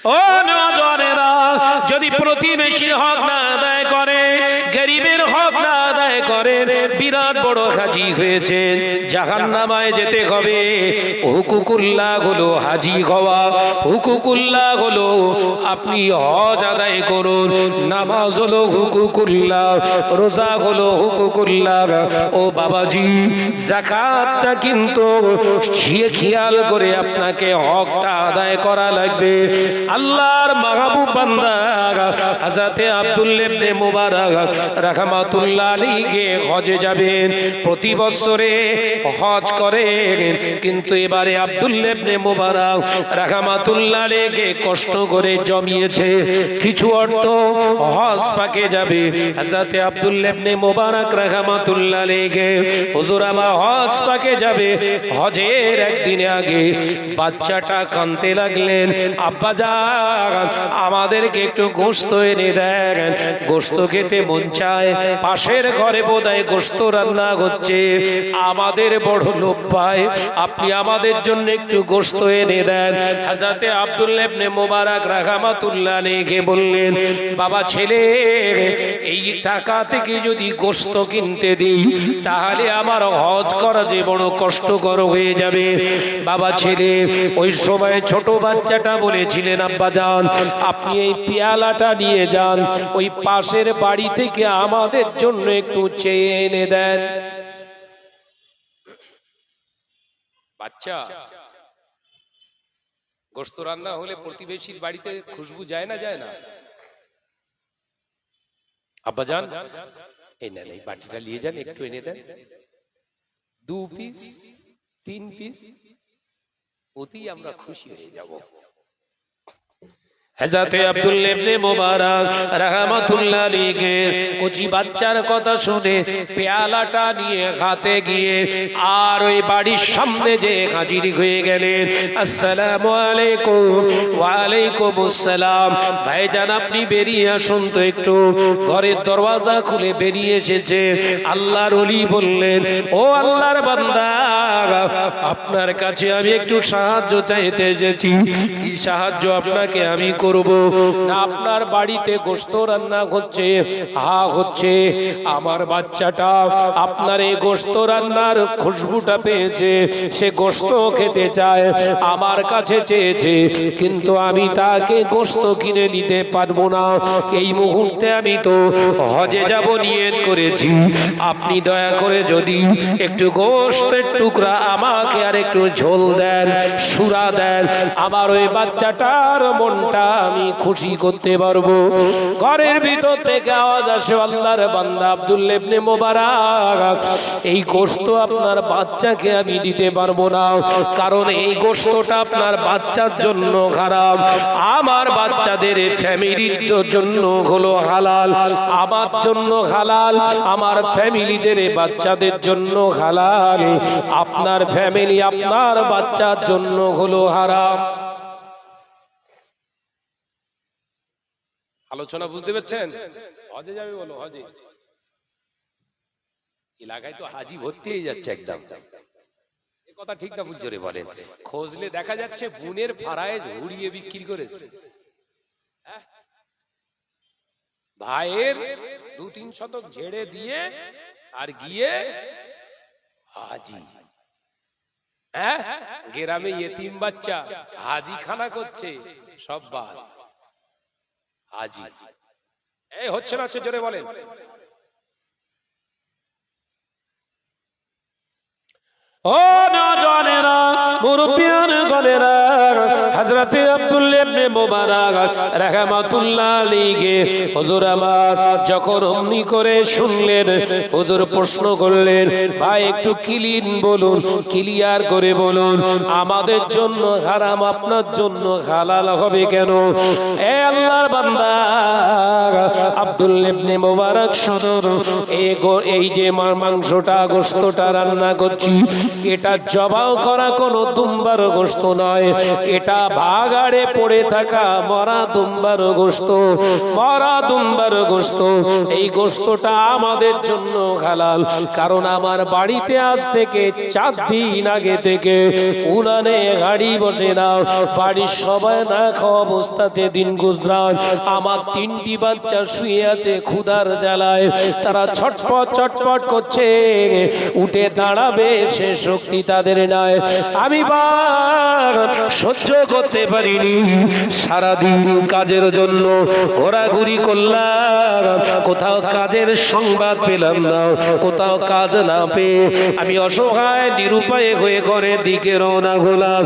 ও নওজওয়ানেরা, যদি প্রতিবেশীর হক না আদায় করে, গরিবের হক না আদায় করে, বিরাট বড় হাজি হয়েছেন, জাহান্নামায় যেতে হবে। হুকুকুল্লাহ হলো হাজি হওয়া, হুকুকুল্লাহ হলো আপনি হজ আদায় করুন, নামাজ হলো হুকুকুল্লাহ, রোজা হলো হুকুকুল্লাহ। ও বাবাজি, যাকাতটা কিন্তু খেয়াল করে আপনাকে হকটা আদায় করা লাগবে। আল্লাহর মাহবুব বান্দা হযরতে আব্দুল্লাহ ইবনে মুবারক রাহমাতুল্লাহ আলাইহি হজে যাবেন, প্রতি বছরে হজ করেন, কিন্তু এবারে আব্দুল্লাহ ইবনে মুবারক রাহমাতুল্লাহ আলাইহি কষ্ট করে জমিয়েছে কিছু অর্থ, হজ পাকে যাবে। হযরতে আব্দুল্লাহ ইবনে মুবারক রাহমাতুল্লাহ আলাইহি হুজুর আমার হজ পাকে যাবে, হজের একদিন আগে বাচ্চাটা কাঁদতে লাগলেন, আব্বা জান আমাদেরকে একটু গোশত এনে দেন, গোশত খেতে মন চায়, পাশের ঘরে বোধহয় গোশত রান্না হচ্ছে, আমাদের বড় লোভ পায়, আপনি আমাদের জন্য একটু গোশত এনে দেন। হযরতে আব্দুল্লাহ ইবনে মুবারক রাহমাতুল্লাহ আলাইহি বললেন, বাবা ছেলে, এই টাকা থেকে যদি গোশত কিনতে দিই তাহলে আমার হজ করা যে বড় কষ্টকর হয়ে যাবে। বাবা ছেলে, ওই সময় ছোট বাচ্চাটা বলেছিলেন, আব্বা জান আপনি এই পেয়ালাটা নিয়ে যান, ওই পাশের বাড়ি থেকে আমাদের জন্য একটু চেয়ে এনে দেন। বাচ্চা গোশত রান্না হলে প্রতিবেশীর বাড়িতে খুশবু যায় না, যায় না? আব্বা জান এই নেন, এই বাটিটা নিয়ে যান, একটু এনে দেন, 2 পিস 3 পিস, অতি আমরা খুশি হয়ে যাব। হযরতে আব্দুল্লাহ ইবনে মুবারক রাহমাতুল্লাহ আলাইহি কচি বাচ্চার কথা শুনে পেয়ালাটা নিয়ে হাতে গিয়ে আর ওই বাড়ির সামনে যে হাজির হয়ে গেলেন। আসসালামু আলাইকুম। ওয়া আলাইকুম আসসালাম। ভাইজান আপনি বেরিয়ে আসুন তো একটু। ঘরের দরওয়াজা খুলে বেরিয়ে এসেছে। আল্লাহর ওলি বললেন, ও আল্লাহর বান্দা, আপনার কাছে আমি একটু সাহায্য চাইতে এসেছি। কি সাহায্য আপনাকে আমি করব? না আপনার বাড়িতে গোশত রান্না হচ্ছে? হ্যাঁ হচ্ছে। আমার বাচ্চাটা আপনার এই গোশত রান্নার খুশবুটা পেয়েছে, সে গোশত খেতে চায়, আমার কাছে চেয়েছে, কিন্তু আমি তাকে গোশত কিনে দিতে পারবো না। এই মুহূর্তে আমি তো হজে যাব নিয়ত করেছি, আপনি দয়া করে যদি একটু গোশতের টুকরা আমাকে আর একটু ঝোল দেন, সুরা দেন, আমার ওই বাচ্চাটার মনটা আমি খুশি করতে পারবো। ঘরের ভিতর থেকে আওয়াজ আসে, আল্লাহর বান্দা আব্দুল্লাহ ইবনে মুবারক, এই গোশত আপনার বাচ্চাকে আমি দিতে পারবো না, কারণ এই গোশতটা আপনার বাচ্চার জন্য খারাপ, আমার বাচ্চাদের ফ্যামিলির জন্য হলো হালাল, আমার জন্য হালাল, আমার ফ্যামিলিদের বাচ্চাদের জন্য হালাল, আপনার ফ্যামিলি আপনার বাচ্চার জন্য হলো হারাম। আলোচনা বুঝতে পারছেন? হজে যাবে বলো, হজে এলাকায় তো হাজি ভর্তি হয়ে যাচ্ছে একদম। এই কথা ঠিক না বুঝছো রে? বলেন, খোঁজলে দেখা যাচ্ছে বুনের ফারায়েজ উড়িয়ে বিক্রি করেছে। ভাইয়ের 2-3 শতক ঝেড়ে দিয়ে আর গিয়ে হাজি। গ্রামে ইয়েতিম বাচ্চা হাজি খানা করছে, সব বাদ হাজি। এই হচ্ছে না, জোরে বলেন। ও নওজওয়ানেরা, মুরব্বিয়ান গলেরা, হযরতে আব্দুল্লাহ ইবনে মুবারক রাহমাতুল্লাহ আলাইহি হুজুর আমার যখন অমনি করে শুনলেন, হুজুর প্রশ্ন করলেন, ভাই একটু ক্লিয়ার করে বলুন, আমাদের জন্য হারাম, আপনার জন্য হালাল হবে কেন? এ আল্লাহর বান্দা আব্দুল্লাহ ইবনে মুবারক শুনুন, এই যে মাংসটা গোশতটা রান্না করছি, এটা জবাও করা কোনো দুম্বার গোশত নয়, এটা ভাগাড়ে পড়ে থাকা মরা দুম্বার গোশত, মরা দুম্বার গোশত। এই গোশতটা আমাদের জন্য হালাল, কারণ আমার বাড়িতে আজ থেকে 4 দিন আগে থেকে উনানে গাড়ি বসে না, বাড়ির সবাই না খাওয়া অবস্থাতে দিন গুজরান। আমার 3টি বাচ্চা শুয়ে আছে ক্ষুধার জ্বালায়, তারা ছটপট ছটপট করছে, উঠে দাঁড়াবে সে শক্তি তাদের নাই। আমি বার সহ্য করতে পারিনি, সারাদিন কাজের জন্য ঘোরাঘুরি করলাম, কোথাও কাজের সংবাদ পেলাম না, কোথাও কাজ না পেয়ে আমি অসহায় নিরুপায় হয়ে ঘরের দিকে রওনা হলাম।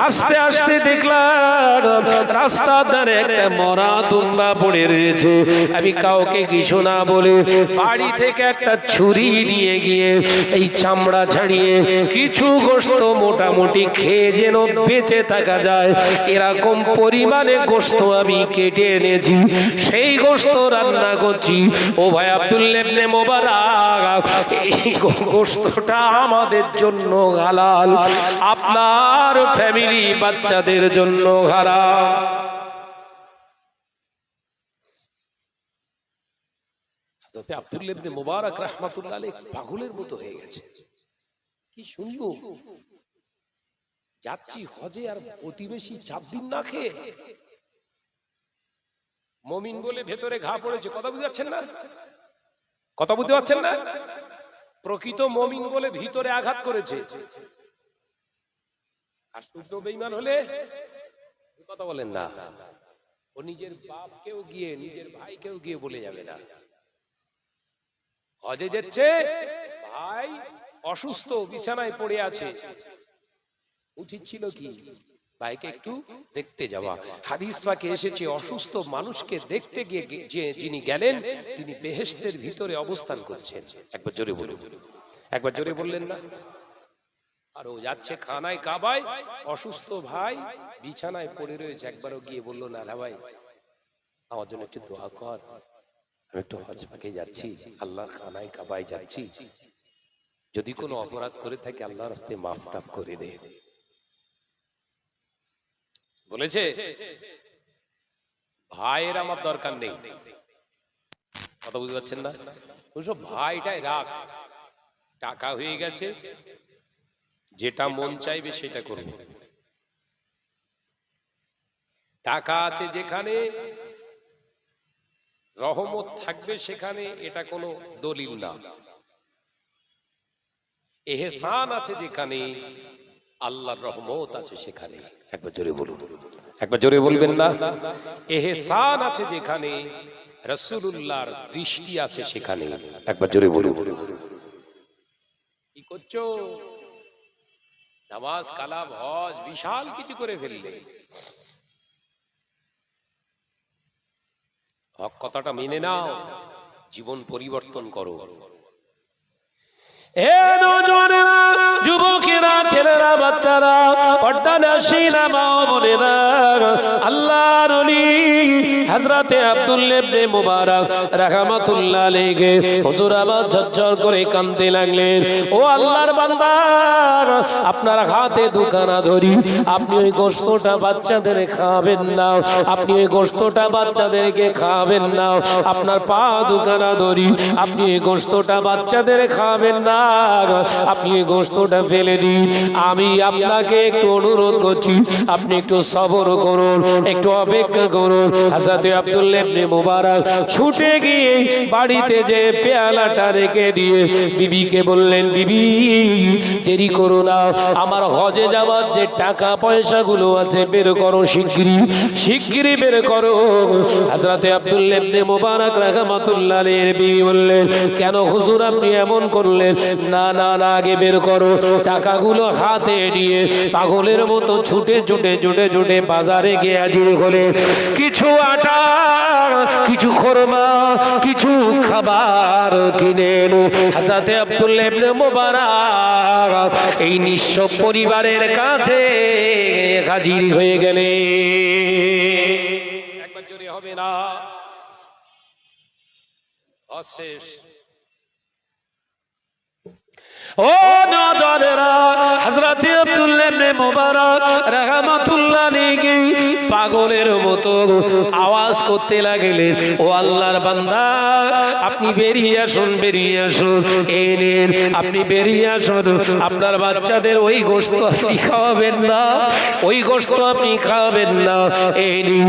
আস্তে আস্তে দেখলাম রাস্তার ধারে একটা মরা দুম্বা পড়ে রয়েছে। আমি কাউকে কিছু না বলে বাড়ি থেকে একটা ছুরি নিয়ে গিয়ে এই চামড়া ছাড়িয়ে কিছু গোশত মোটামুটি খেয়ে যেন বেঁচে থাকা যায় এরকম পরিমাণে গোশত আমি কেটে এনেছি, সেই গোশত রান্না করছি। ও ভাই আব্দুল্লাহ ইবনে মুবারক, এই গোশতটা আমাদের জন্য হালাল, আপনার ফ্যামিলি বাচ্চাদের জন্য হারাম। হযরত আব্দুল্লাহ ইবনে মুবারক রাহমাতুল্লাহ আলাইহি পাগলের মতো হয়ে গেছে। কি শুনবো, যাচ্ছি হজে আর প্রতিবেশী 4 দিন না খেয়ে। মুমিন বলে ভেতরে ঘা পড়েছে, কথা বুঝতে পারছেন না? কথা বুঝতে পারছেন না? প্রকৃত মুমিন বলে ভিতরে আঘাত করেছে। আর শুদ্ধ বেঈমান হলে কথা বলেন না, ও নিজের বাপকেও গিয়ে নিজের ভাইকেও গিয়ে বলে যাবে না। হজে যাচ্ছে, ভাই অসুস্থ বিছানায় পড়ে আছে, উচিত ছিল কি ভাইকে একটু দেখতে যাওয়া। হাদিস পাকে এসেছে অসুস্থ মানুষকে দেখতে গিয়ে যিনি গেলেন তিনি বেহেশতের ভিতরে অবস্থান করছেন। একবার জোরে বলুন, একবার জোরে বললেন না? আর ও যাচ্ছে খানায় কাবায়, অসুস্থ ভাই বিছানায় পড়ে রয়েছে, একবারও গিয়ে বললো না, ভাই আমার জন্য একটু দোয়া কর, আমি একটু হজ পাকে যাচ্ছি, আল্লাহর খানায় কাবায় যাচ্ছি, যদি কোনো অপরাধ করে থাকে আল্লাহর রাস্তায় মাফ টাফ করে দে। বলেছে ভাইয়ের আমার দরকার নেই, কথা বুঝতে পারছেন না? ওসব ভাইটাই রাখ, টাকা হয়ে গেছে, যেটা মন চাইবে সেটা করবে। টাকা আছে যেখানে, রহমত থাকবে সেখানে, এটা কোনো দলিল না। এহসান আছে যেখানে, আল্লাহর রহমত আছে সেখানে। একবার জোরে বলুন, একবার জোরে বলবেন না? এহসান আছে যেখানে, রাসূলুল্লাহর দৃষ্টি আছে সেখানে। একবার জোরে বলুন। কি করছো? নামাজ, কালাম, হজ বিশাল কিছু করে ফেললে। হক কথাটা মেনে নাও, জীবন পরিবর্তন করো। এ নওজওয়ানেরা, যুবকেরা, ছেলেরা, বাচ্চারা, পর্দানাশীনা মা বোনেরা, আল্লাহর ওলি হযরতে আব্দুল্লাহ ইবনে মুবারক রাহমাতুল্লাহ আলাইহি হুজুর আবার ঝরঝর করে কাঁদতে লাগলেন। ও আল্লাহর বান্দা, আপনার হাতে দুখানা ধরি, আপনি ওই গোশতটা বাচ্চাদের খাবেন না, আপনি ওই গোশতটা বাচ্চাদেরকে খাবেন না। আপনার পা দুখানা ধরি, আপনি ওই গোশতটা বাচ্চাদের খাবেন না, আপনি এই গোশতটা ফেলে দিন। আমি আপনাকে একটু অনুরোধ করছি, আপনি একটু সবর করুন, একটু অপেক্ষা করুন। হযরত আব্দুল্লাহ ইবনে মুবারক ছুটে গিয়ে বাড়িতে যে পেয়ালাটা রেখে দিয়ে বিবিকে বললেন, বিবি দেরি করো না, আমার হজে যাওয়ার যে টাকা পয়সাগুলো আছে বের করো, শিগগিরই শিগগিরই বের করো। হযরত আব্দুল্লাহ ইবনে মুবারক রাহমাতুল্লাহ আলাইহি বিবি বললেন, কেন হুজুর আপনি এমন করলেন? না না না, আগে বের করো। টাকাগুলো হাতে নিয়ে পাগলের মতো ছুটে ছুটে ছুটে ছুটে বাজারে গিয়ে হাজির হলেন। কিছু আটা, কিছু খরমা, কিছু খাবার কিনে এলো। হযরত আব্দুল্লাহ ইবনে মুবারক এই নিঃস্ব পরিবারের কাছে হাজির হয়ে গেলেন। একবার জোরে হবে না? অশেষ ও নজরেরা, হযরত আব্দুল্লাহ ইবনে মুবারক রাহমাতুল্লাহ আলাইহি পাগলের মতো আওয়াজ করতে লাগলেন, ও আল্লাহর বান্দা, আপনি বেরিয়ে আসুন, বেরিয়ে আসুন, এই নিন, আপনি বেরিয়ে আসুন, আপনার বাচ্চাদের ওই গোশত আপনি খাওয়াবেন না, ওই গোশত আপনি খাওয়াবেন না, এই নিন।